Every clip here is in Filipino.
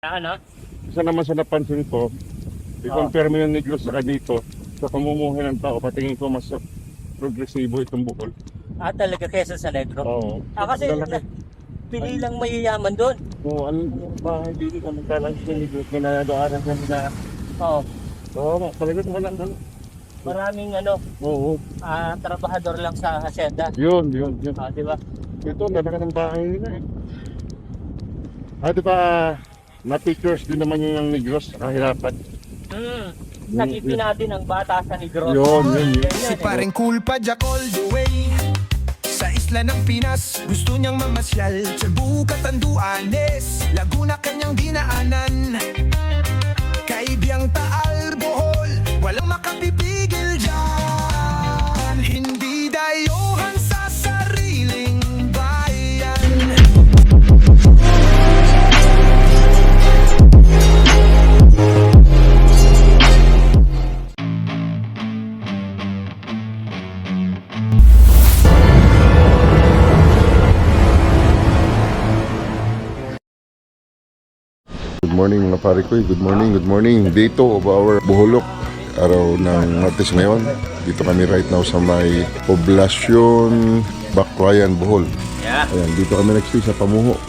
Ano? Isa naman sa napansin ko, i-compare mo yung Negros saka dito, sa pamumuhay ng tao, patingin ko mas progresibo itong Bohol. Talaga kesa sa Negro. Oo. Kasi pili lang mayayaman doon. Oo, ano ba, hindi ka magkalang sa Negros, ginadaanan ka nila. Oo. Oo, talagang walang ano. Maraming Oo. trabahador lang sa hacienda. Yun. Di ba? Ito, lalaki ng bahay nila eh. Di ba, na-pictures din naman yung Negros, kahirapan. Nagipin natin ang bata sa Negros. Yun. Si paring cool pa Jack all the way. Sa isla ng Pinas, gusto niyang mamasyal. Cebu, Catanduanes, Laguna kanyang dinaanan. Kaibiyang Taal, Bohol, walang makapipigil dyan. Hindi dayuhan sa sariling bayan. Good morning mga pare ko, good morning. Dito of our Boholok, araw ng Martes ngayon. Dito kami right now sa may Poblacion Baclayan, Bohol. Yeah. Ayan, dito kami nag-stay sa Pamuho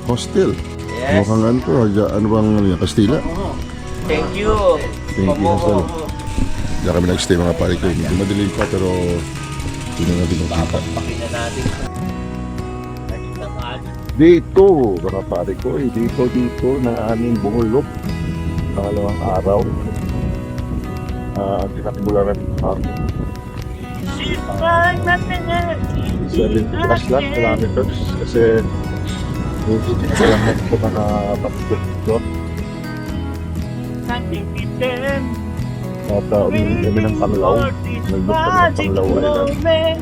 Hostel. Yes. Mukhang ano bang Kastila? Thank you. Thank you, Hostel. Diyan kami nag-stay mga pare ko. Hindi madilim pa pero hindi na natin makita. Pakita natin. Dito, mga pare ko, dito na aming Boholok. Pangalawang araw. Tinakbula natin sa 70 lang kilometers kasi hindi ko lang ito nakapagpapit dito. At uminom kami ng panglaw. Nagbuksan ng panglaw ay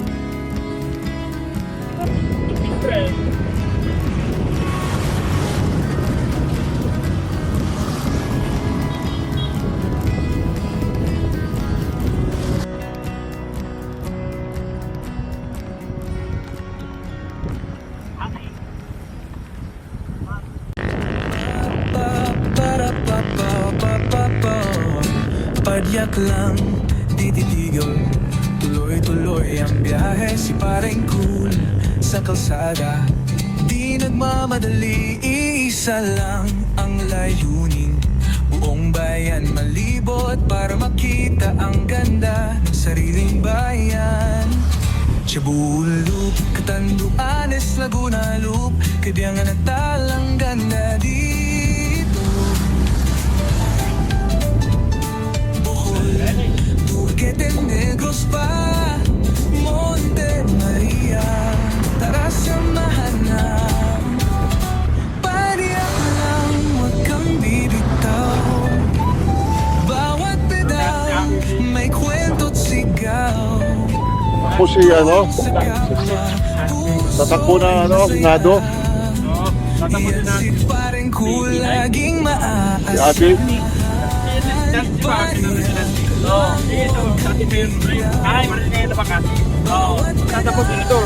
Padyak lang, di titigil. Tuloy-tuloy ang biyahe. Si paring cool sa kalsada. Di nagmamadali, isa lang ang layunin. Buong bayan malibot para makita ang ganda ng sariling bayan. Cebu, Catanduanes, Laguna, Loop, Kabiangan at Talang ganda dito. Bohol, Duque Negros pa, Monte Maria, tara samahan na. Pariyak lang, huwag kang bibitaw. Bawat pedal, may kwento't sigaw. Ako si tatakbo na nado. Si paring cool laging maas. Si ate. Ay, marinero pa ka. Tatapos ito.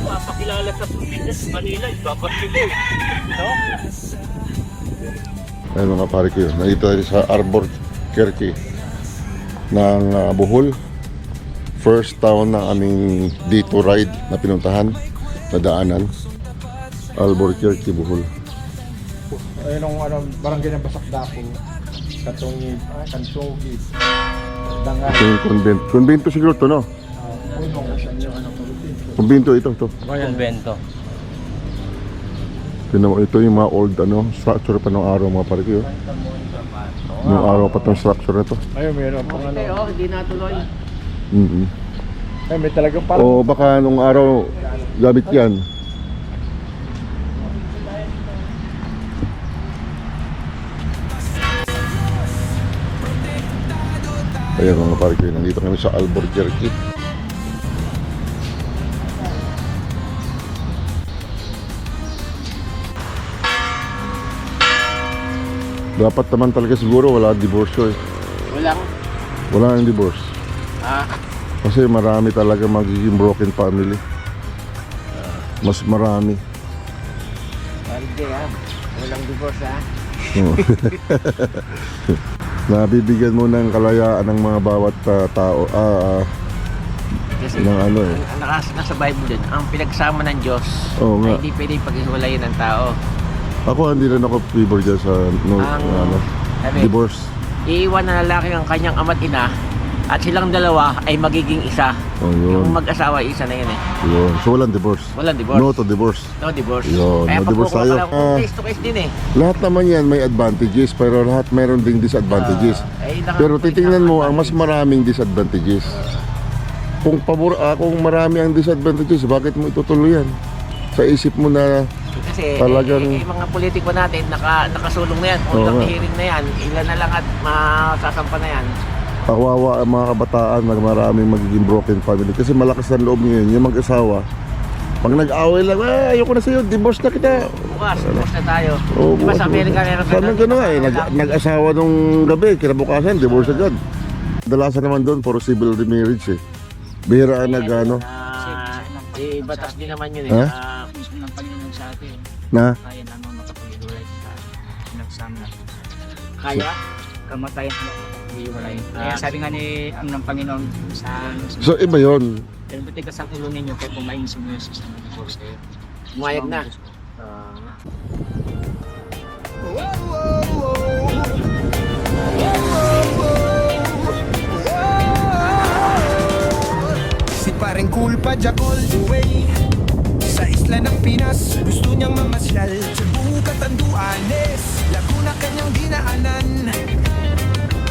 Papakilala sa probinsya sa Manila, ibabasili. Ayun mga pare ko yun. Nandito tayo sa Arbor Kirke ng Bohol. First town na aming dito ride na pinuntahan, na daanan. Arbor Kirke, Bohol. Ayun ang barangay ng Basakdapo, Katungid, Kansogid, Dangal. Ito yung convent. Convento siguro to, no? Convento ito. Convento. Ito yung mga old structure pa ng araw mga pare ko yun. Yung araw pa itong structure na to. Ayun, meron pang Hindi natuloy. Ay, may talagang parang O baka nung araw gamit yan. Ayan mga pare ko yun. Nandito kami sa Albuquerque. Dapat naman talaga siguro wala divorce eh. Walang. Wala nang divorce. Kasi marami talaga magiging broken family. Mas marami. Hindi ha. Walang divorce ha. Oo. Nabibigyan mo ng kalayaan ng mga bawat tao. Kasi Ng ano eh. nasa Bible din, ang pinagsama ng Diyos Oo nga. ay hindi pwedeng paghiwalayin ng tao. Ako hindi rin ako favor dyan sa Sabi, divorce. iiwan na lalaki ang kanyang ama't ina at silang dalawa ay magiging isa. Oh, yun. Yung mag-asawa, isa na yun eh. Yun. So walang divorce. Walang divorce. No to divorce. No divorce. Yun, Kaya no divorce tayo. case to case din eh. Lahat naman yan may advantages pero lahat meron ding disadvantages. Pero titingnan mo ang mas maraming disadvantages. Kung kung marami ang disadvantages, bakit mo itutuloy yan? Sa isip mo na Kasi talagang- mga politiko natin nakasulong na yan. Oo Hanggang nga. hearing na yan. Ilan na lang at masasampa na yan. kawawa ang mga kabataan na maraming magiging broken family. Kasi malakas ang loob ngayon, yung mag-asawa. Pag nag-away lang, ayoko na sa'yo, divorce na kita. Bukas, divorce na tayo. Oo, Diba sa Amerika meron Sana gano'n nga eh, nag-asawa nung gabi, kinabukasan, divorce agad. Dalasan naman doon, for civil remarriage eh. Bihira ang nag-ano, batas din naman yun eh. Ha? Ng Panginoon sa atin, na kaya naman makapag-iwalay sa pinagsama. Kaya? Kamatayan mo, iiwalay. Kaya sabi nga ni ng Panginoon sa so iba yon. pero buti ka sa ulo ninyo kaya pumayin si Moses na divorce kayo. Umayag na. Si paring Kulpa Jack all the way. Sa isla ng Pinas, gusto niyang mamasyal. Cebu, Catanduanes, Laguna kanyang dinaanan.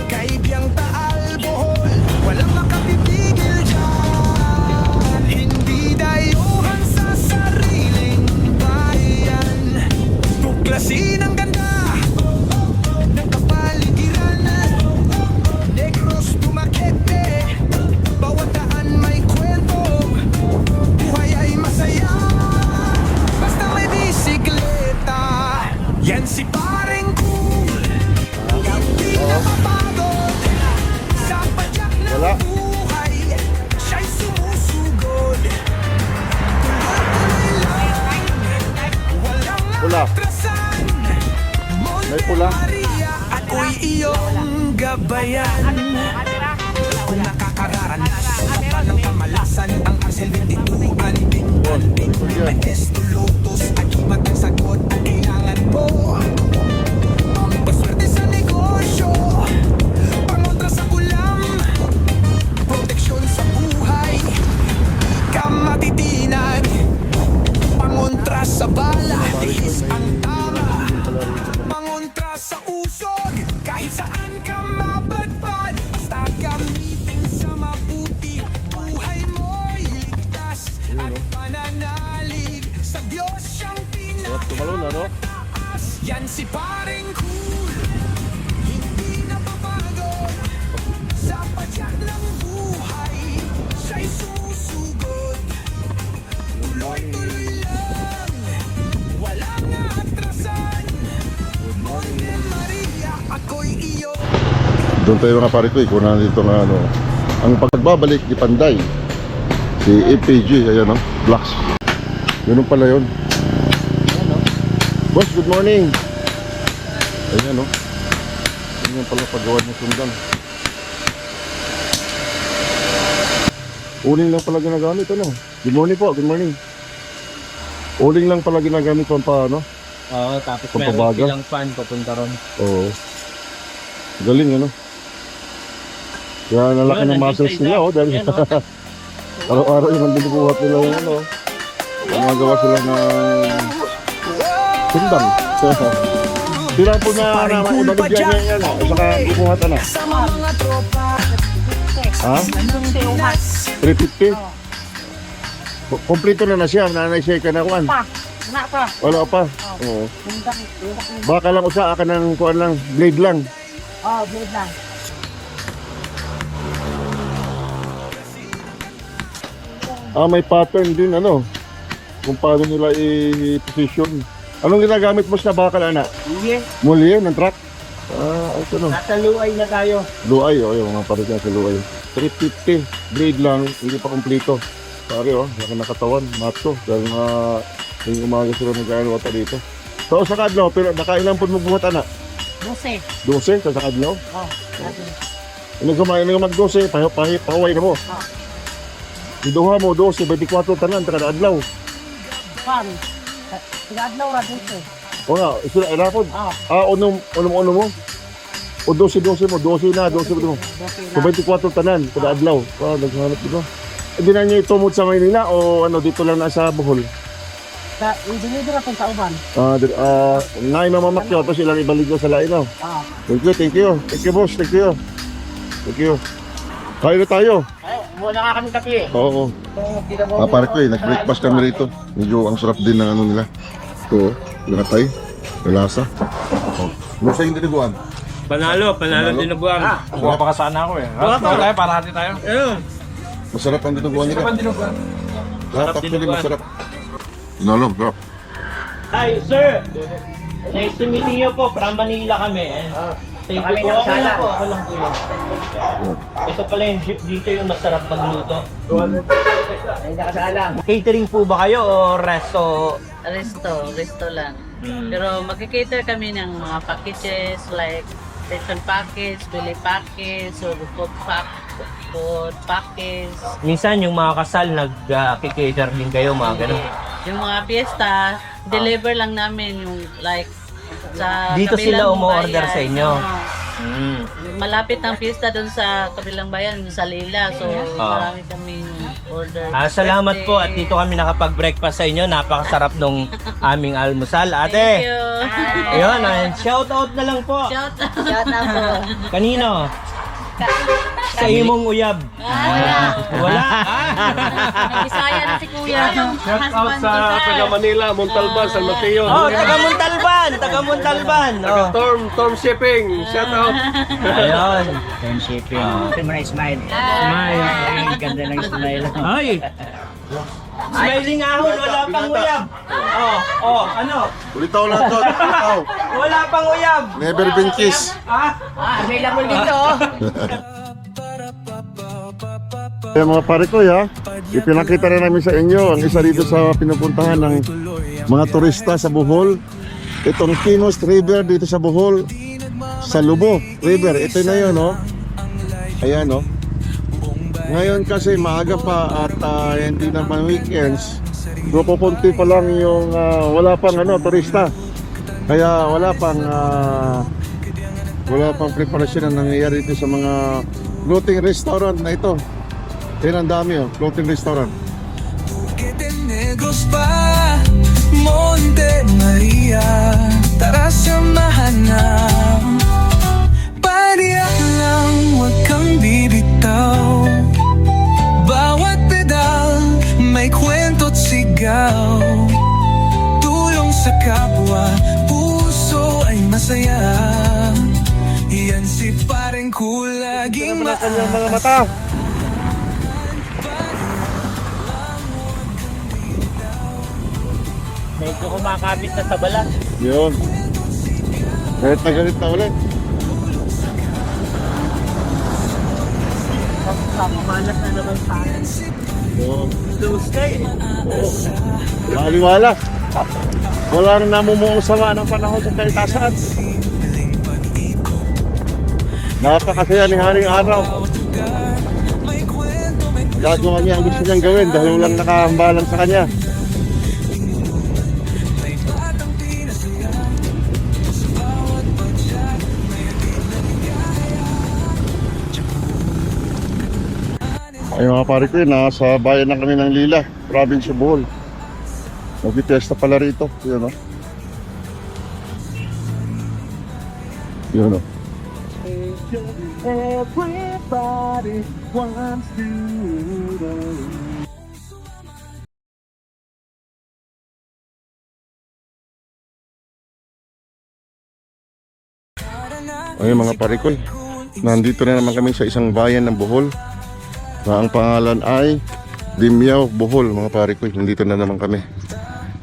Kaibiyang Taal, Bohol, walang makapipigil dyan. Hindi dayuhan sa sariling bayan. Tuklasin ang ganda ng kapaligiran. Negros, Dumaguete, bawat daan may kwento. Buhay ay masaya basta may bisikleta. Yan si paring cool, hindi napapagod. Sa padyak ng Wala. buhay, siya'y sumusugod. Tuloy-tuloy lang, walang Pula. atrasan. May pula. Maria, ako'y iyong gabayan. Kung nakakaranas ng kamalasan, ang Arcel 22 anding-anding. May estolotos, agimat ang sagot ang kailangan mo. Pampaswerte sa negosyo, pangontra sa kulam, proteksyon sa buhay, di ka matitinan. Pangontra sa bala, tiis ang tama. Pangontra sa usog, kahit saan ka mapadpad. Basta gamitin sa mabuti, buhay mo'y ligtas. At pananalig sa Diyos siyang pinakataas. Yan si paring cool, hindi napapagod. Sa padyak ng buhay, siya'y sumusugod. Tuloy-tuloy lang, walang atrasan. Monte Maria, ako'y iyo. Doon tayo mga pare ko, ikunan dito nga ano, ang pagbabalik ni Panday. Si APG, ayan o, Blacks. Ganun pala yun. Boss, good morning. Ayan o. Ayan pala paggawa ng sundan. Uling lang pala ginagamit, ano? Good morning po, good morning. Uling lang pala ginagamit pang paano? Oo, tapos Pampabaga. meron silang fan papunta ron. Oo. Galing, ano? Kaya nalaki ng muscles nila, oh, dahil araw-araw yung binubuhat nila yung ano. Gumagawa sila ng sundang. Sila po na unalugyan niya yan, oh. Saka bubuhat, ano? Kasama mga tropa. Ha? 350? Kompleto na siya, nanay siya ka na kuan. Wala pa. Oo. Baka lang usa, aka ng kuan lang, blade lang. Blade lang. May pattern din, ano? Kung paano nila i-position. Anong ginagamit mo sa bakal, anak? Yes. Mulye ng truck? Ito no. Nasa luay na tayo. Luay, yung mga pare sa Luay. 350, blade lang, hindi pa kompleto. Pare, laki na katawan, macho. Dahil yung umaga sila nag-ano ata dito. So, sa kadlaw, pero nakailan po magbuhat, anak? 12. 12, sa kadlaw? Oh, natin. Ano mag-12, pahaway na mo. Iduha mo, 12, 24 tanan, kada adlaw. Pan. Tigadlaw ra dito. O nga, sila, ilapod. Unong mo? O 12 mo, 12 na, 12 mo. So, 24 tanan, kada adlaw. Naghanap dito. Hindi na niya itumod sa Maynila o dito lang nasa Bohol? Deliver ako sa uban. Ngay mamamakyo, tapos ilang ibalik ko sa lain. Thank you, boss, thank you. Kain na tayo. Muna nga kami kape. Oo. Pare ko nag-breakfast kami rito. Medyo ang sarap din ng nila. Ito, latay, lasa. Lusa yung diniguan. Panalo dinuguan. Buka pa ka sana ako eh. Tayo, para hati tayo. Masarap ang diniguan nila. Lahat actually masarap. Inolong, sarap. Hi, sir. Nice to meet you po. From Manila kami. Thank you po. Okay lang po. Ako lang po yun. Ito pala yung jeep dito yung masarap magluto. Ay, nakasalang. Catering po ba kayo o resto? Resto lang. Pero magkikater kami ng mga packages like pension package, bili package, or food package. Minsan yung mga kasal nag-cater din kayo, mga ganun. Yung mga fiesta, deliver lang namin yung like sa Dito sila kabilang umu-order bayan. sa inyo? Malapit ang fiesta doon sa kabilang bayan, sa Lila. So, marami kami order. Salamat po at dito kami nakapag-breakfast sa inyo. Napakasarap nung aming almusal. Thank Ate, you. ayun, shout out na lang po. Shout out po. Kanino? Sa imong uyab. Wala. Bisaya na si Kuya. Shout out sa taga Manila, Montalban, San Mateo. Taga Montalban. Torm Shipping, shout out. Ayun. Then shipping. Ito mo na smile. Smile. Ay, ganda ng smile. Ay. Smiling ahon, wala pang uyab. Ano? Ulitaw lang to, ulitaw. Wala pang uyab. Never been kissed. Available dito. Mga pare ko, ipinakita rin namin sa inyo ang isa dito sa pinupuntahan ng mga turista sa Bohol. Itong Kinos River dito sa Bohol, sa Lubo River. Ito na yun, ayan, ngayon kasi maaga pa at hindi naman weekends. Pupunti pa lang yung wala pang turista. Kaya wala pang preparasyon na nangyayari dito sa mga floating restaurant na ito. Yan ang dami, floating restaurant. Negros pa, Monte Maria, tara samahan na. Pariyak lang, huwag kang bibitaw. Bawat pedal, may kwento't sigaw. Tulong sa kapwa, puso ay masaya. Yan si pareng kulaging Mga mata. Medyo kumakapit na sa balat. Yun. Galit na ulit. Malas na naman sa akin. Yun. Tuesday. Maliwala. Wala na namumuong sama ng panahon sa kalitasan. Napakasaya ni Haring Araw. Gagawa niya ang gusto niyang gawin dahil walang nakahambalan sa kanya. Ay mga pare ko, nasa bayan na kami ng Lila, province of Bohol. Mag-fiesta pala rito, yun Yun Everybody wants to Ayun mga pare ko, nandito na naman kami sa isang bayan ng Bohol na ang pangalan ay Dimyaw, Bohol mga pare ko. Nandito na naman kami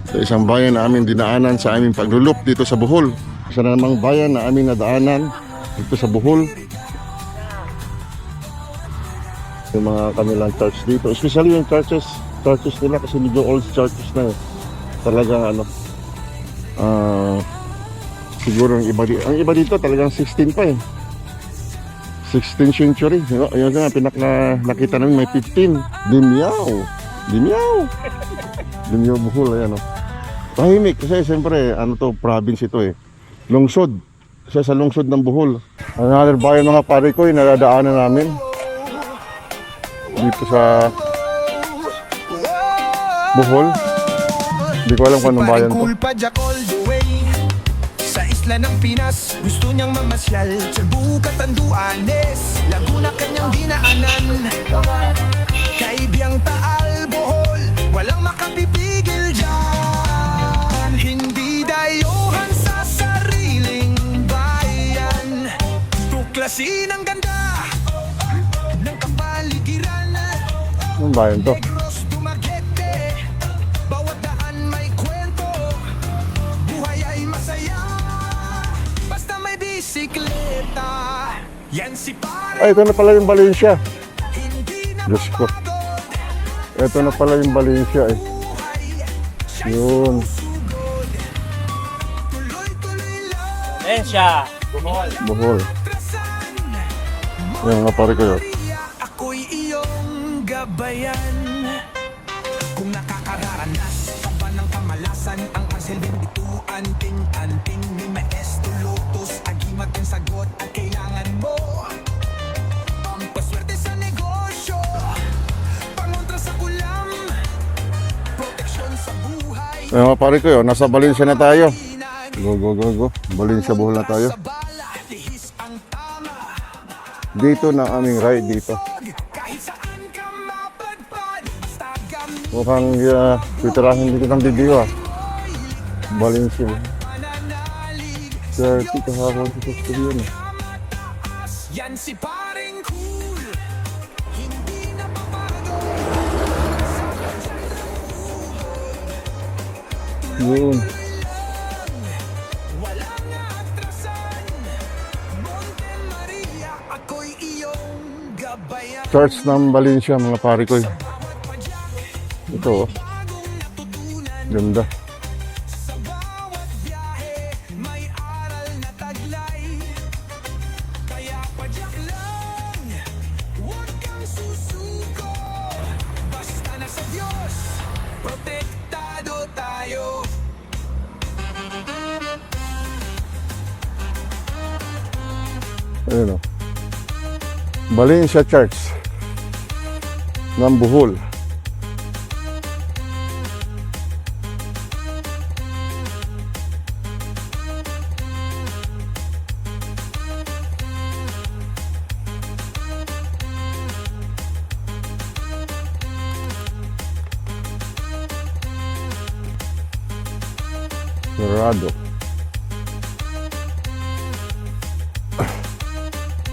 sa isang bayan na aming dinaanan sa aming paglulup dito sa Bohol. Isa na namang bayan na aming nadaanan dito sa Bohol. Yung mga kanilang church dito, especially yung churches nila kasi medyo old churches na talagang siguro ang iba dito talagang 16 pa 16th century. Ayun nga, nakita namin may 15. Dimyaw Bohol, ayan tahimik kasi siyempre province ito lungsod, isa sa lungsod ng Bohol. Another bayan mga pare ko yung nadadaanan namin dito sa Bohol. Hindi ko alam kung anong bayan to. Cool Padjak all the way. Sa isla ng Pinas, gusto niyang mamasyal. Cebu, Catanduanes, Laguna kanyang dinaanan. Kaibiyang Taal, Bohol, walang makapipigil dyan. Hindi dayuhan sa sariling bayan. Tuklasin ang ganda ng kapaligiran. Anong bayan to? Negros, Dumaguete, bawat daan may kwento. Buhay ay masaya, basta may bisikleta. Yan si pare, Ay, ito na pala yung Valencia. hindi na Diyos ko. mapagod. Ito na pala yung Valencia Buhay, siya'y Yun. susugod. Tuloy-tuloy lang, Ayan siya. Bohol. trasan. Yan nga pare ko yun. Maria, ako'y iyong gabayan. Kung nakakaranas ka ba ng kamalasan, ang silbing bituan, ting-anting ni Maestro Lotus, agimat ang sagot at kailangan mo. Ang paswerte sa negosyo, pangontra sa kulam, proteksyon sa buhay. Yan nga pare ko yun, nasa Valencia na tayo. Go. Valencia, Bohol na tayo. Sa bala, lihis ang tama. Dito na aming ride dito. Kahit saan ka mapadpad, basta gamit Mukhang titirahin dito ng video Valencia. mananalig. 30 kahapon sa yun. Yan si paring cool, hindi na papagod. Yun. Walang atrasan. Monte Maria, ako'y iyong gabayan. Church ng Valencia mga pare ko. Ito Bagong natutunan ganda. sa bawat biyahe, may aral na taglay. Kaya padyak lang, huwag kang susuko. Basta na sa Diyos, protektado tayo. Ayun Valencia Church ng Bohol.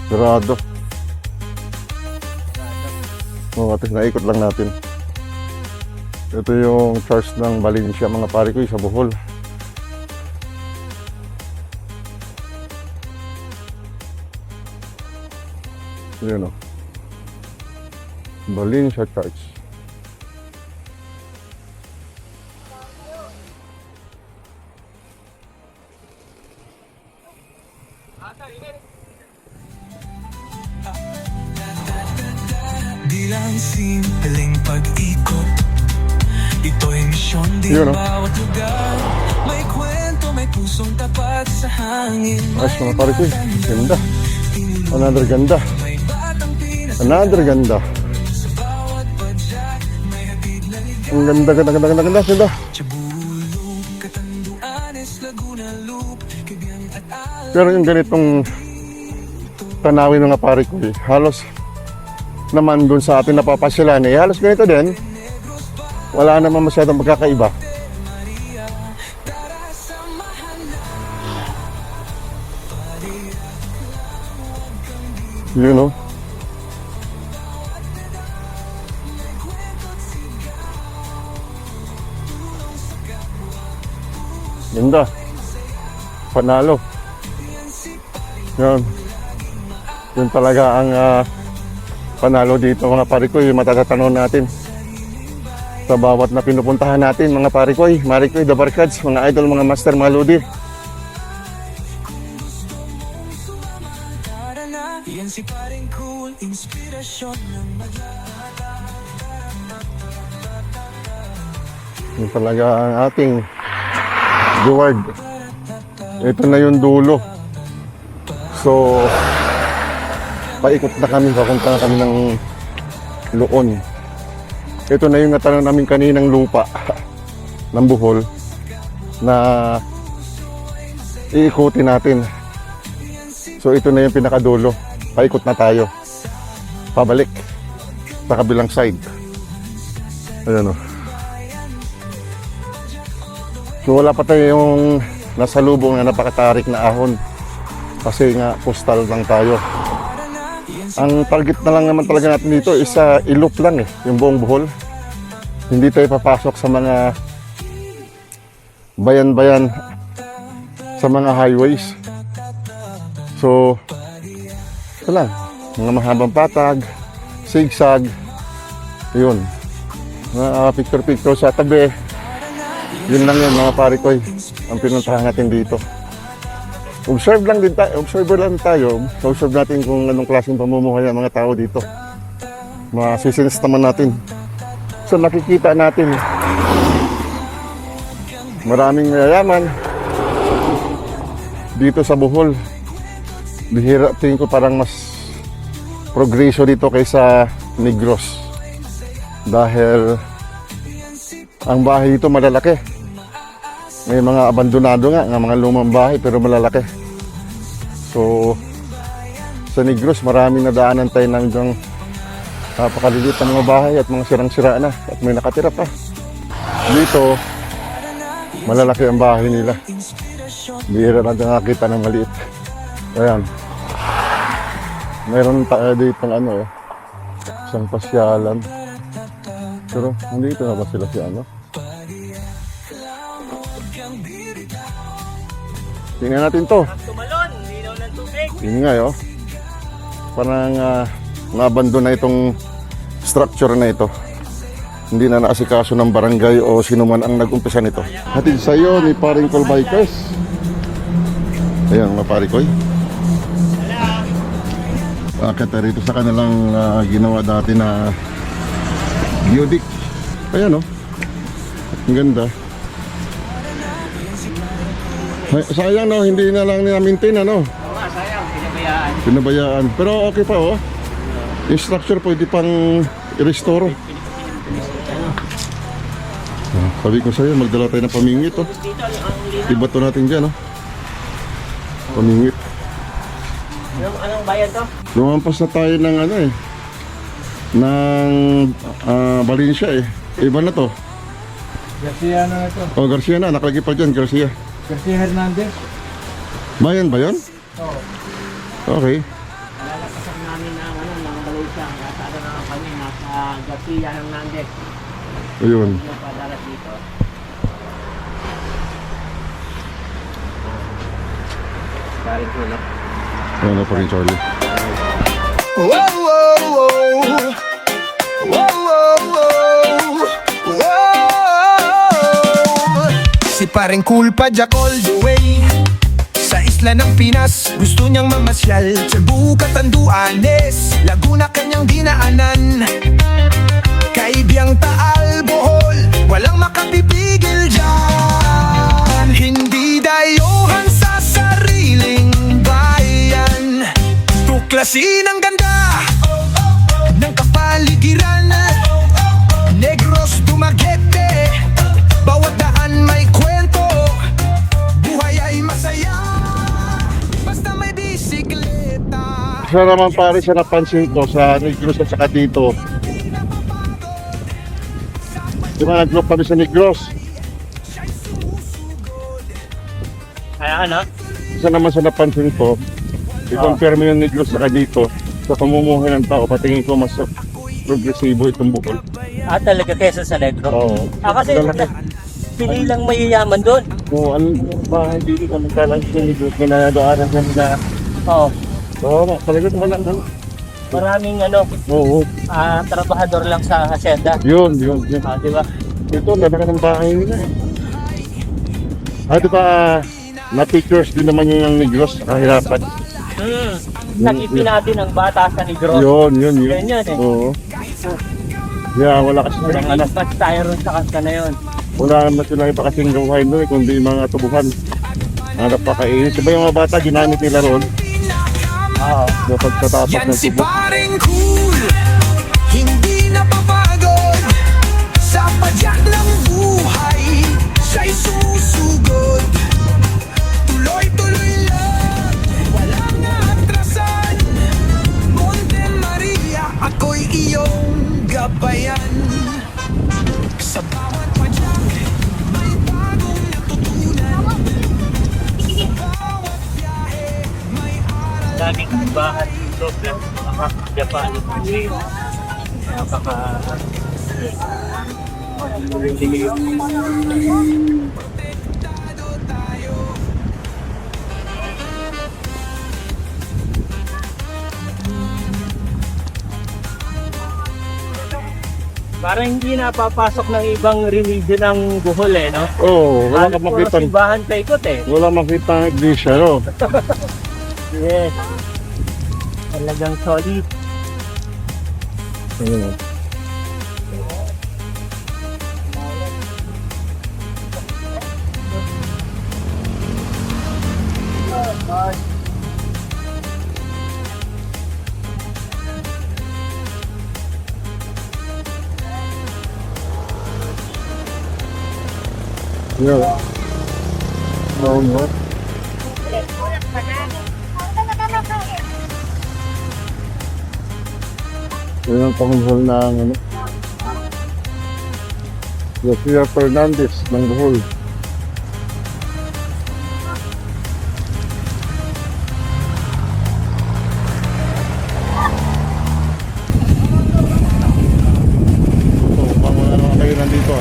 Sarado. At naikot lang natin. Ito yung church ng Valencia mga pare ko sa Bohol. Yun Valencia Church. Di lang simpleng pag-ikot, ito'y misyon din Yun, bawat lugar. May kwento, may pusong tapat sa hangin. Ayos mga pare ko ganda. Another ganda. May batang Pinas Another ganda. sa bawat padyak. May hatid na ligaw. Ang ganda. Ganda. Cebu, Catanduanes, Laguna Loop, Cabiang at Al. Pero yung ganitong tanawin mga pare ko halos naman dun sa ating napapasyalan halos ganito din. Wala naman masyadong magkakaiba. You know? Ganda. panalo. Yun. Yun talaga ang panalo dito mga parikoy, matatatanaw natin sa bawat na pinupuntahan natin mga parikoy, marikoy, the barkads, mga idol, mga master, mga lodi. Yan si paring cool, inspirasyon ng Yun talaga ang ating reward. Ito na yung dulo. So, paikot na kami, papunta na kami ng Luon. Ito na yung natanong namin kaninang lupa ng Bohol na iikutin natin. So, ito na yung pinakadulo. Paikot na tayo. Pabalik sa kabilang side. Ayan o. So wala pa tayong nasa lubong na napakatarik na ahon kasi nga postal lang tayo. Ang target na lang naman talaga natin dito is ilop lang yung buong Bohol. Hindi tayo papasok sa mga bayan-bayan, sa mga highways. So ito lang, mga mahabang patag, zigzag, yun, mga picture-picture sa tabi. Yun lang yun mga parikoy, ang pinuntahan natin dito. Observe lang din tayo, observe natin kung anong klaseng pamumuhay ng mga tao dito. Masisins naman natin. So nakikita natin, maraming mayayaman dito sa Bohol. Bihira, tingin ko parang mas progreso dito kaysa Negros. Dahil ang bahay dito malalaki. May mga abandonado nga, mga lumang bahay pero malalaki. So, sa Negros maraming nadaanan tayo ng napakalilit na mga bahay at mga sirang-sira na at may nakatira pa. Dito, malalaki ang bahay nila. Bihira natin nakakita ng maliit. Ayan. Mayroon tayo dito ng isang pasyalan. Pero nandito na ba sila si Tingnan natin to. Tumalon, linaw ng tubig. Yun nga parang nabandon na itong structure na ito. Hindi na naasikaso ng barangay o sino man ang nag-umpisa nito. Hatid sa iyo ni Paring Col Bikers. Ayan mga parikoy. Akit na rito sa kanilang ginawa dati na geodik. Ayan ang ganda. Sayang hindi na lang na-maintain Oo nga, sayang, pinabayaan. Pero okay pa yung structure pwede pang i-restore. Sabi ko sa'yo, magdala tayo ng pamingit Ibato natin dyan pamingit. Anong bayan to? Lumampas na tayo ng ng Valencia Iba na to. Garcia na ito. Garcia na, nakalagay pa dyan, Garcia. Garcia Hernandez. Bayan ba yun? Oo. Okay. Nalalapasan namin ng mga Malaysia. Nasado na kami nasa Garcia Hernandez. Ayun. Yung padalas dito. Galing ko na. Ano pa rin, Charlie? Whoa, whoa, whoa. Whoa, whoa, whoa. Whoa. Si paring cool pa Jack all the way. Sa isla ng Pinas, gusto niyang mamasyal. Cebu, Catanduanes, Laguna kanyang dinaanan. Kaibiyang Taal, Bohol, walang makapipigil dyan. Hindi dayuhan sa sariling bayan. Tuklasin ang ganda ng kapaligiran. Negros, Dumaguete, bawat daan may kwento. Buhay ay masaya, basta may bisikleta. Isa naman pare siya napansin ko sa Negros at saka dito. Di ba nag-vlog kami sa Negros? Kaya Isa naman sa napansin ko, i-compare mo yung Negros saka dito sa pamumuhay ng tao, patingin ko mas progresibo itong Bohol. talaga kesa sa Negro. Oo. Kasi Lalaki. Pili lang mayayaman doon. Kung anong bahay dito kung nagkalang sinigod, kinadaanan ka nila. Oo. Oo, talagang wala na. Maraming Oo, trabahador lang sa hacienda. yun. Di ba? Ito, ganda ka ng bahay nila. Di ba, na-pictures din naman yung Negros, kahirapan. Nakipin natin ang bata sa Negros. Yun. Ganyan eh. Oo. Yeah, wala kasi silang anak. Mas tayo ron sa kasta na yun. Wala naman sila iba kasing gawain doon, kundi yung mga tubuhan. Hanap pa kainin. Diba yung mga bata, ginamit nila ron? Oo. Kapag katapat Yan ng si tubo. paring cool, hindi napapagod. Sa padyak ng buhay, siya'y susugod. Tuloy-tuloy lang, walang atrasan. Monte Maria, ako'y iyong gabayan. Sa bawat padyak, may bagong natutunan. Sa bawat biyahe, may aral. Daming bahan dito. Japan. Napaka... Parang hindi napapasok ng ibang religion ng Bohol no? Oo, wala ka Puro makita. simbahan pa ikot Wala makita ng iglesia, no? Yes. Talagang solid. Ayun, oh. Yeah. No. Yan ang panghul ng Garcia Fernandez ng Bohol. Wala naman kayo nandito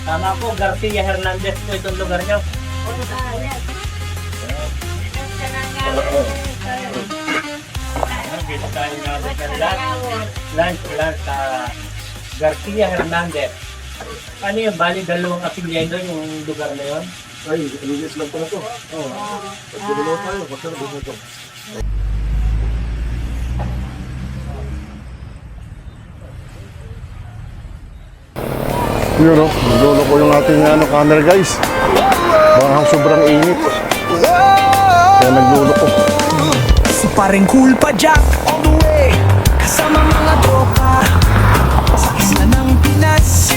Tama po, Garcia Hernandez po itong lugar niyo. Dito tayo natin kanila. Lunch sa Garcia Hernandez. Ano yun? Bali, dalawang apelyido yung lugar na yun? Ay, linis lang pala to. Oo. Pagkululo tayo, pagkululo to. Yun o, naglolo ko yung ating camera guys. Baka sobrang init. Kaya naglolo ko. Si paring cool padyak all the way, kasama mga tropa sa isla ng Pinas.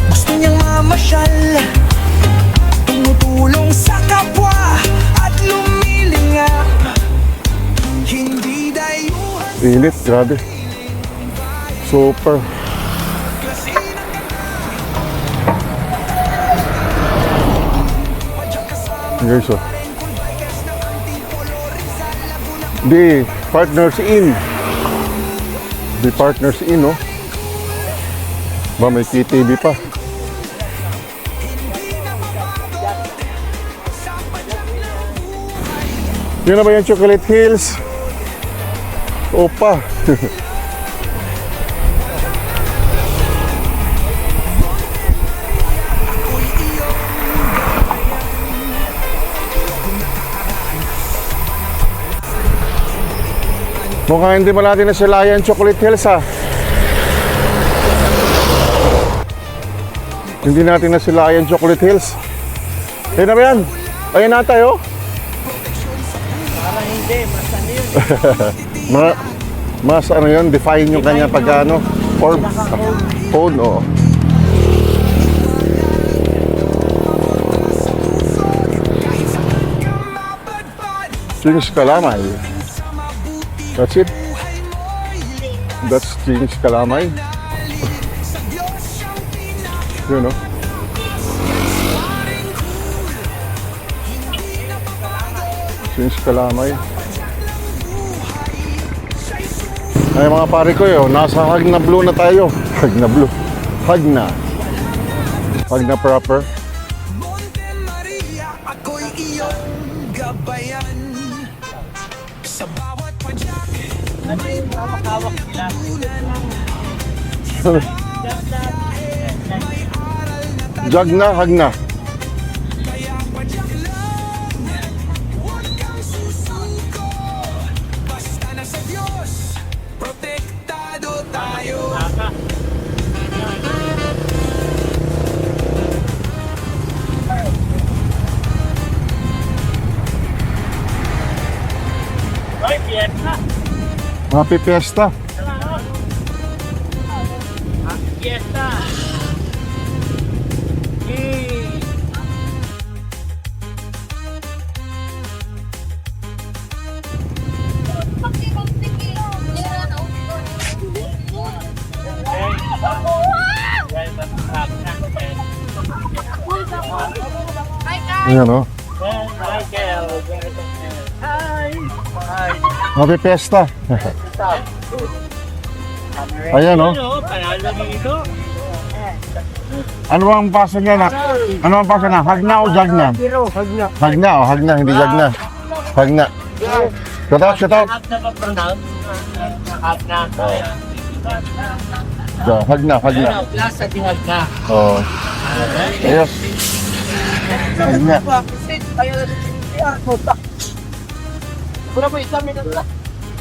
Gusto niyang mamasyal, tumutulong sa kapwa at lumilingap. Hindi dayuhan Init, grabe. Super. klase ng padyak kasama Guys, oh. paring cool bikers ng Antipolo, Rizal, Laguna. Di, partners in. Di partners in, no? Ba, may KTV pa. Yun na ba yung Chocolate Hills? Opa. Mukhang hindi mo natin nasilayan Chocolate Hills, ha? Hindi natin nasilayan Chocolate Hills. Ayun na ba yan? Ayun na tayo. Parang hindi, mas ano yun? Mas ano yun, define yung kanya pagkano. Or phone, oo. Kings Kalamay. That's it. That's Kings Kalamay. Yun, no? Kings Kalamay. Ay mga pare ko yun, nasa Hagna Blue na tayo. Hagna Blue. Hagna. Hagna proper. Monte Maria, ako'y iyong gabayan. Sa bawat padyak, may Hawak nila. Jagna, Hagna. kaya padyak lang. Huwag kang susuko. Basta na sa Diyos, protektado tayo. Ay, fiesta. Happy Fiesta. Fiesta. Yay! Ayan o. Michael. Hi. Hi. Happy Fiesta. Ayan o. Panalo dito. Ano ang pasa niya na? Ano ang pasa na? Hagna o Jagna? Hagna o Hagna, hindi Jagna. Hagna. Shout out, shout out. Half na ba pronounce? Half na. Hagna, Hagna. Plus sa tingag na. Oh. Ayos. Hagna.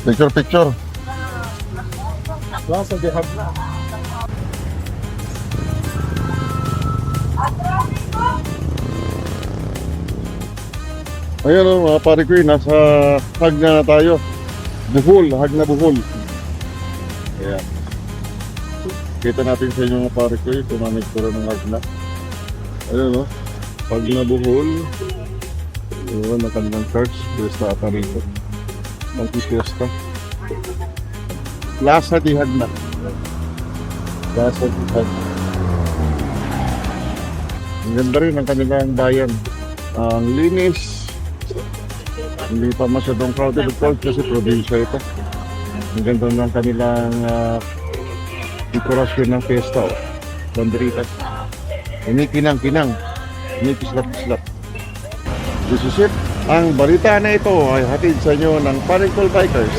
Picture, picture. Ayan o mga pare ko nasa Hagna na tayo. Buhol, Hagna Buhol. Ayan. Kita natin sa inyo mga pare ko kung ano itsura ng Hagna. Ayan o, Hagna Buhol. Ayan, na kanilang church. Fiesta ata rito. Mag-fiesta. Plaza di Hagna. Plaza di Hagna. Ang ganda rin ang kanilang bayan. Ang linis. Hindi pa masyadong crowded of course kasi probinsya ito. Ang ganda ng kanilang dekorasyon ng fiesta. Banderitas. Kinikinang-kinang. Kinikislap-kislap. This is it. Ang balita na ito ay hatid sa inyo ng Paricol Bikers.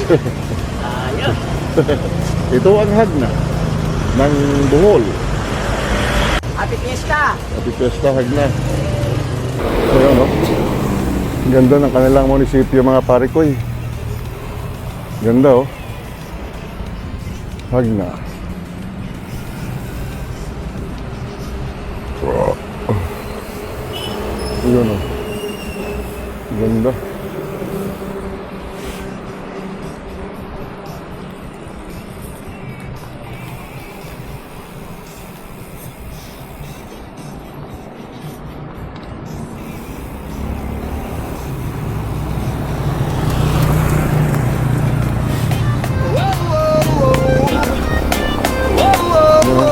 Ito ang Hagna ng Bohol. Happy Fiesta! Happy Fiesta, Hagna. So yun, no? Ang ganda ng kanilang munisipyo, mga parikoy. Ganda, oh. Hagna. Wow. Yun, oh. Ganda.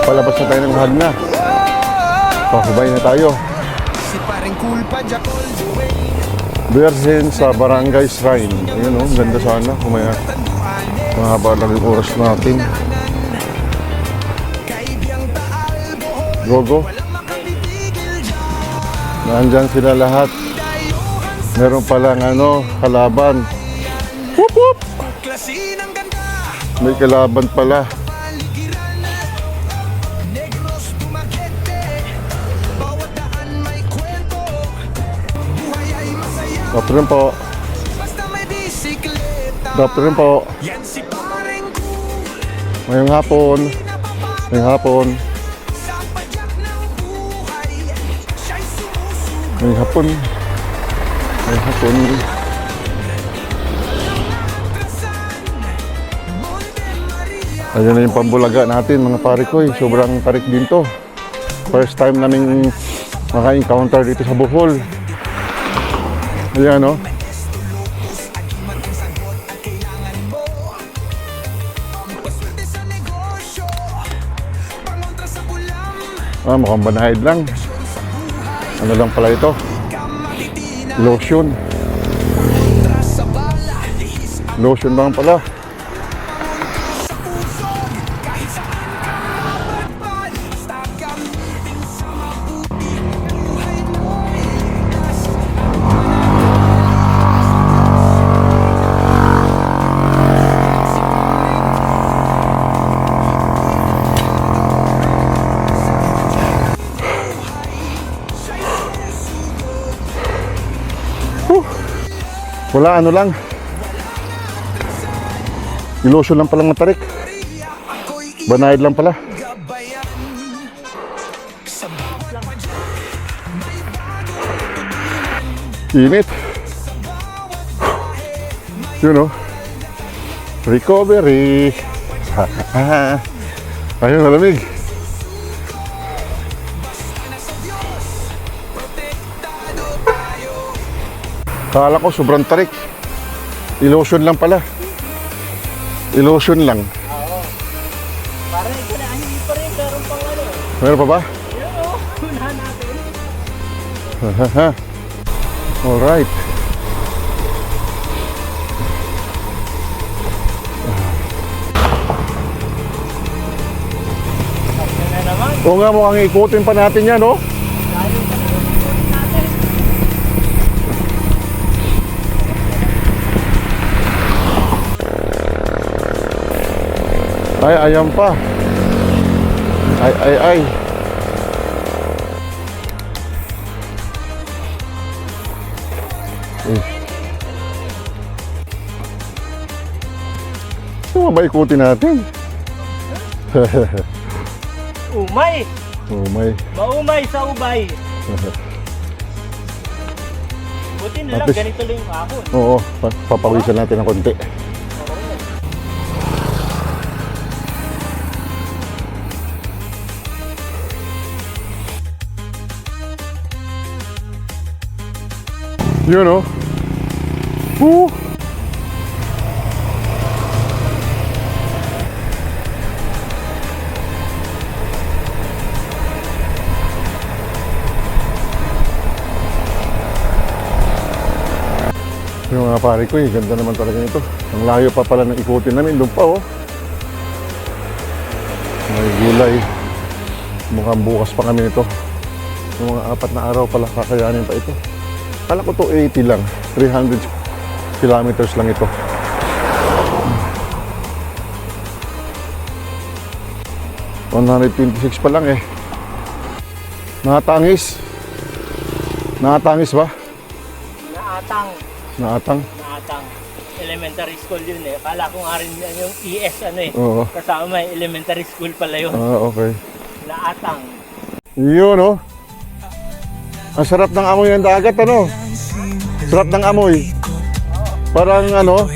Palabas na tayo ng Hagna. Pakubay na tayo. Si paring Kulpa, Jack all the way. Virgin sa Barangay Shrine. Ayun, oh, ganda sana. Kung may mahaba lang yung oras natin. Kaibiyang taal, Bohol. Gogo. Walang makapitigil dyan. Nandyan sila lahat. Meron palang kalaban. Whoop whoop! Klase ng ganda. May kalaban pala. Paligiran. Negros Dumaguete. Bawat daan may kwento. Buhay ay masaya. Dapper rin po. Basta may bisikleta. Dapper rin po. Yan si paring Kul. Ngayong hapon. Ngayong hapon. Sa padyak ng buhay. Siya'y sumusunod. Ngayong hapon. Ngayong hapon. Ayan na yung pambulaga natin mga parikoy. Sobrang tarik din to. First time namin maka-encounter dito sa Bohol. Ayan o. Mukhang banahid lang. Ano lang pala ito? Lotion. Lotion lang pala. Wala, ano lang. Ilotion lang palang matarik. Banayad lang pala. Init. You know. Recovery. Ayun, malamig. Kala ko sobrang tarik. Ilotion lang pala. Ilotion lang. Parang ito na, hindi pa rin, meron pang ano. Meron pa ba? Yun o, unahan natin. Alright. Na naman, Oo nga, mukhang ikutin pa natin yan, no? lalo pa naman ikutin natin. Ay, ayan pa. Ay. Ito ba ikutin natin? Umay! Oh my. Maumay sa ubay! Buti na At lang, least- ganito lang yung ahon. Oo, papawisan natin ng konti. Yun, no? Woo! Yung mga pare ko, ganda naman talaga nito. Ang layo pa pala ng ikutin namin. Doon pa, oh. May gulay. Mukhang bukas pa kami nito. Yung mga 4 na araw pala kakayanin pa ito. Kala ko to 80 lang. 300 kilometers lang ito. $126 pa lang eh. Nakatangis. Nakatangis ba? Naatang. Naatang? Naatang. Elementary school yun eh. Akala ko nga rin yan yung ES ano eh. Oo. Kasama may elementary school pala yun. Okay. Naatang. Yun, oh. Ang sarap ng amoy ng dagat, ano? Sarap ng amoy. Parang ano?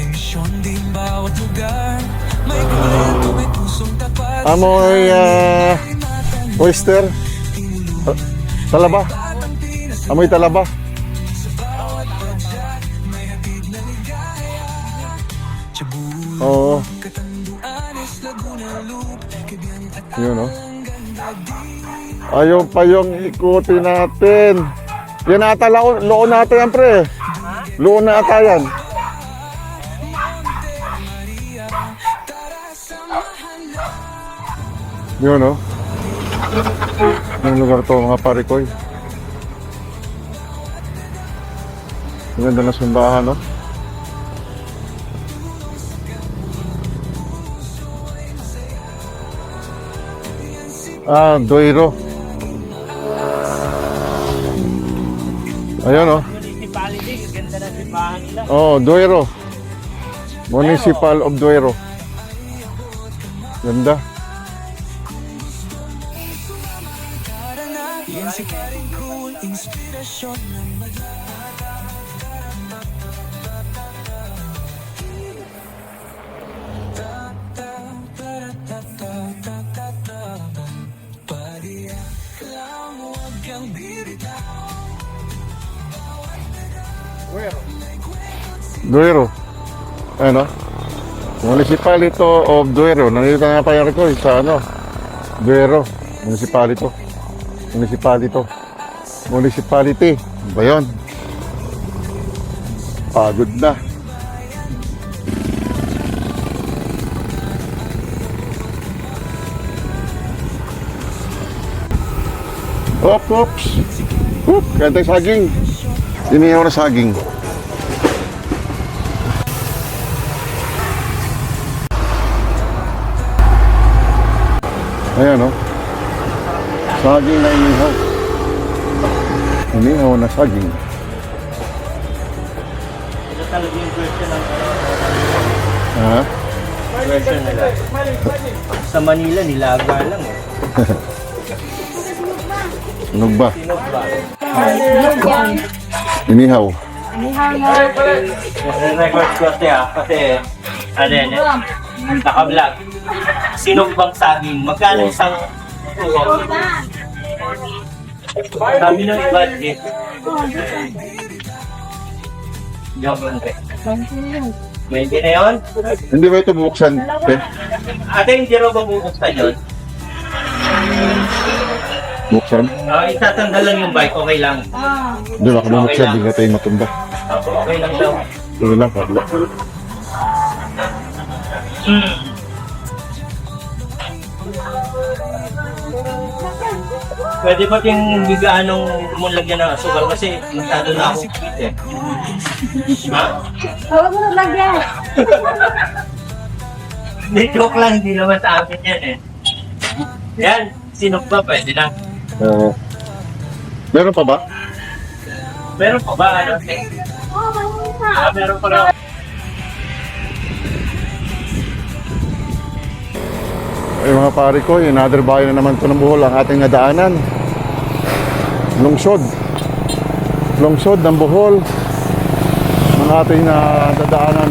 Amoy oyster. Talaba. Amoy talaba. Oo. Yun, oh. Ayun pa yung ikutin natin. Yan ata loon natin yan, pre. Loon na ata yan. Yun, oh. Yung lugar to, mga pare ko. Ang ganda na simbahan, no? Doiro. Ayun, oh. Municipality, ganda na simbahan nila. Oh, Doiro. Municipal of Doiro. Ganda. Duero. Ano? Municipality of Duero. Nandito nga pa yung record sa ano? Duero. Municipality. Municipality. Ba yun? Pagod na. Oops. Oop, kaya tayo saging. Inihaw na saging. Ayan, oh. Saging na inihaw. Inihaw na saging. Ito talaga yung version ng Ha? version nila. Sa Manila, nilaga lang eh. Anog ba? Sinog ba? Inihaw. Record ko kasi ano yan, naka-vlog. Sinog bang saging? Magkano isang tuho? Sabi ng iba, eh. Joke lang, pre. 20 na yun? Hindi ba ito bubuksan? Te? Ate, hindi raw ba bubuksan yun? Buksan? Itatanggal lang yung bike, okay lang. Hindi ba bubuksan? Hindi na tayo matumba. Okay lang daw. Ito lang, kabla. Pwede ba yung bigaanong lagyan ng asukal kasi masyado na akong sweet eh. Ha? Huwag mo na lagyan. Hindi, joke lang, hindi naman sa akin yan eh. Yan, sinog ba? Pwede na. Meron pa ba? Meron pa ba? Ano? Meron pa lang. Ay mga pare ko, another bayan na naman ito ng Bohol ang ating nadaanan. Lungsod. Lungsod ng Bohol ang ating nadaanan.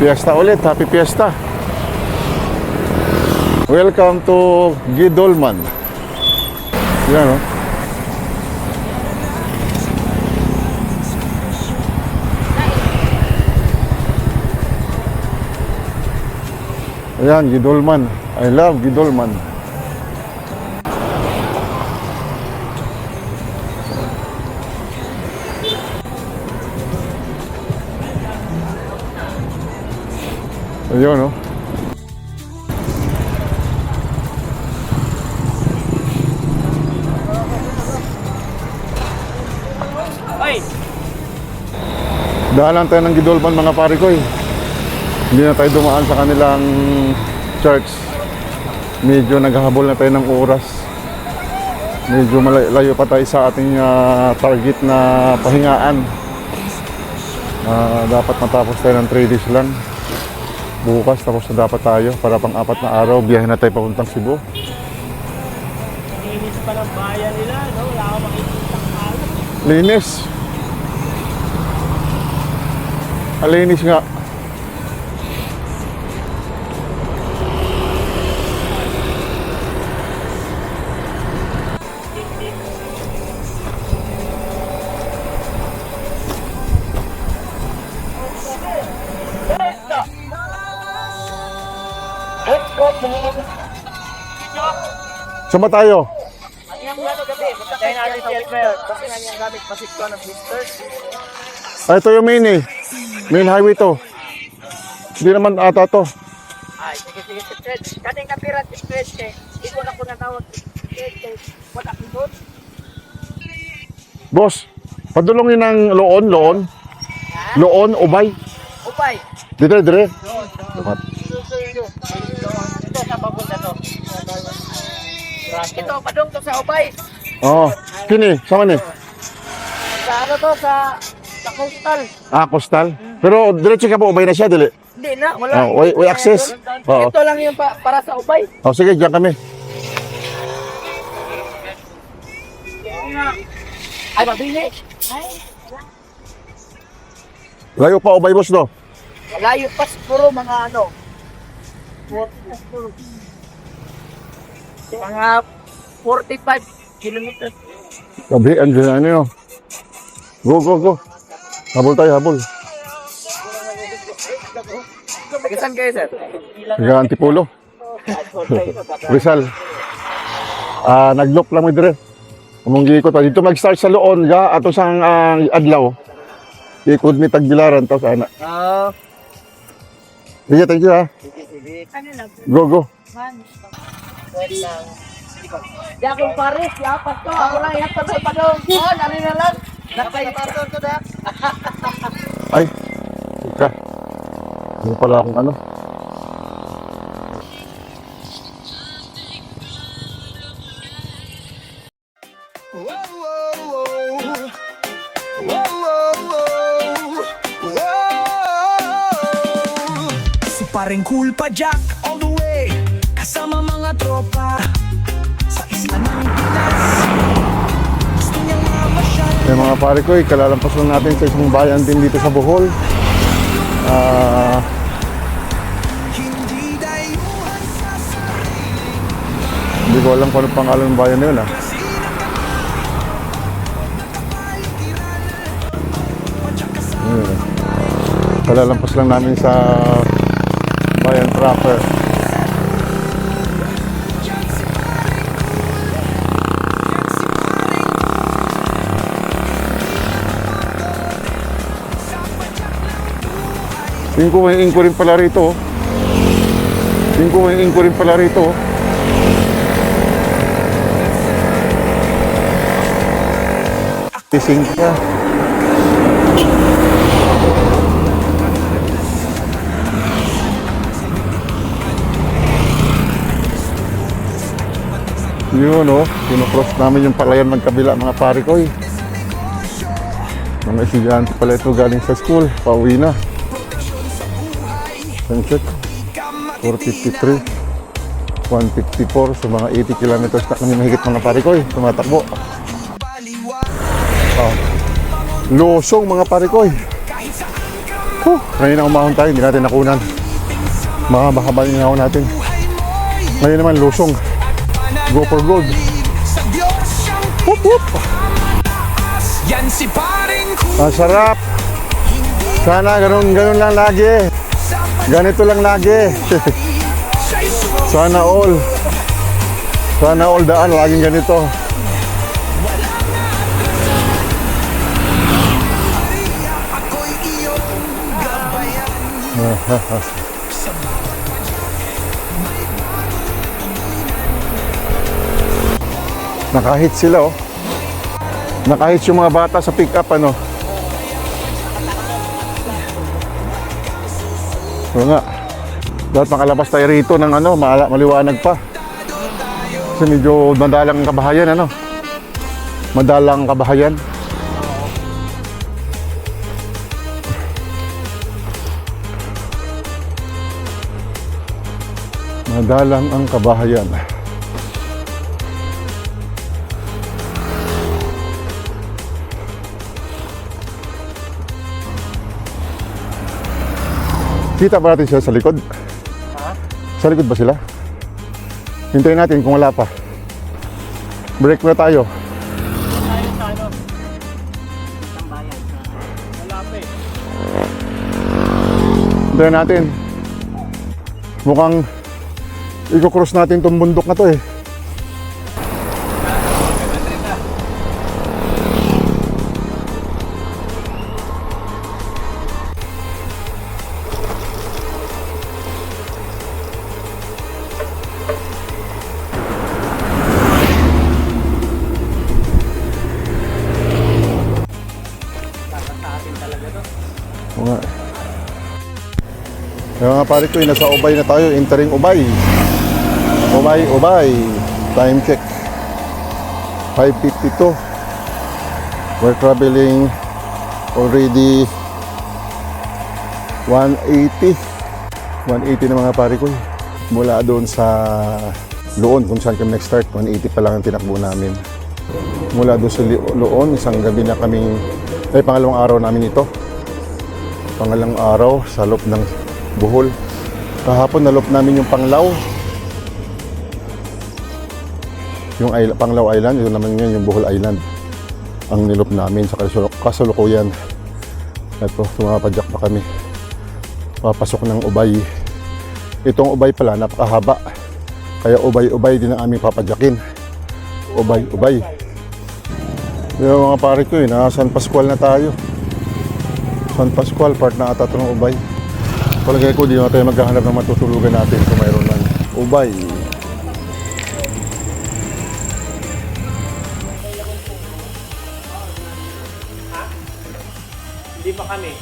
Fiesta ulit, happy fiesta. Welcome to Guidolman. Yan o. Ayan, Guidolman. I love Guidolman. Ayun, no? Ay! Daanan tayo ng Guidolman mga pare ko eh. Hindi na tayo dumaan sa kanilang church. Medyo naghahabol na tayo ng oras. Medyo malayo pa tayo sa ating target na pahingaan. Dapat matapos tayo ng 3 days lang. Bukas tapos na dapat tayo para pang 4 na araw. Biyahe na tayo papuntang Cebu. Linis pa ng bayan nila, no? Wala akong makikita ng alat. Linis. Alinis nga. Saan ba tayo? Patayin natin sa whisper. Kasi nga yung gamit pasik ko ng whispers. Ay, ito yung main eh. Main highway to. Hindi naman ata to. Ay, sige, stretch. Kaning kapirat, stretch eh. Hindi ko na po natawag. Stretch eh. Wala ko doon. Boss, padulongin ng Loon. Loon, Ubay. Upay. Dire. Ito, sa papunta to. Ito, padung to sa Upay. Oo. Kini, sama ni. Sa ano to, sa coastal. Coastal. Pero diretso ka po, Ubay na siya, dili. Hindi na, wala. Way access. Oo. Ito lang yung para sa Upay. Sige, diyan kami. Ay, mabili. Ay, Layo pa, Ubay, boss, no? layo pa puro mga ano. Mga 45 kilometers. Gabi, andyan ano yun. Go. Habol tayo, habol. Saan kayo, sir? Taga Antipolo. Rizal. Nag-loop lang mo dire. Umunggi ko to. Dito mag-start sa Loon, ato sang adlaw. Ikod ni Tagbilaran, tapos ana. Sige, thank you ha. Go. Di akong pares, yapat to. Ako lang yapat sa padong. Oh, nari na lang. Nakay pator ko na. Ay, ika. Ano pala akong ano? Whoa. paring cool pa Jack all the way. Kasama mga tropa sa isla ng Pinas. Gusto niyang mamasyal. Mga pare ko, kalalampas lang natin sa isang bayan din dito sa Bohol. Hindi dayuhan sa Hindi ko alam kung ano pangalan ng bayan na yun. Kalalampas lang namin sa bayan proper. Tingin ko may inko rin pala rito. Tingin ko may inko rin pala rito. Tising ka. Yun o, sinocross namin yung palayan magkabila mga pare ko eh. Mga estudyante pala ito galing sa school, pauwi na. Sunset, 453, 154, so mga 80 kilometers na kami mahigit mga pare ko eh, tumatakbo. Losong mga pare ko eh. Kanina umahon tayo, hindi natin nakunan. Mahaba-haba yung inahon natin. Ngayon naman losong. Go for gold. Whoop whoop. Yan si paring cool. Ang sarap. Sana ganun lang lagi. Ganito lang lagi. Sana all. Sana all daan laging ganito. Ako'y iyong gabayan. Nakahit sila oh. Nakahit yung mga bata sa pick-up ano. Oo nga. Dapat makalabas tayo rito ng ano, maliwanag pa. Kasi medyo madalang ang kabahayan ano. Madalang ang kabahayan. Madalang ang kabahayan. Kita ba natin sila sa likod? Sa likod ba sila? Hintayin natin kung wala pa. Break na tayo. Hintayin natin. Mukhang i-cross natin itong bundok na to eh. Kaya nga pare ko, nasa Ubay na tayo, entering Ubay. Ubay. Time check. 5:52. We're traveling already 180. 180 na mga pare ko. Mula doon sa Loon kung saan kami nag-start, 180 pa lang ang tinakbo namin. Mula doon sa Loon, isang gabi na kaming, pangalawang araw namin ito. Pangalawang araw sa loob ng Bohol. Kahapon nalop namin yung Panglao. Yung Panglao Island, ito naman ngayon yung Bohol Island. Ang nilop namin sa kasalukuyan. Ito, tumapadyak pa kami. Papasok ng Ubay. Itong Ubay pala, napakahaba. Kaya Ubay din ang aming papadyakin. Ubay. Yung mga pare ko nasa San Pascual na tayo. San Pascual, part na ata ito ng Ubay. Palagay ko, di na tayo maghahanap ng matutulugan natin kung mayroon ng Ubay. Hindi pa kami.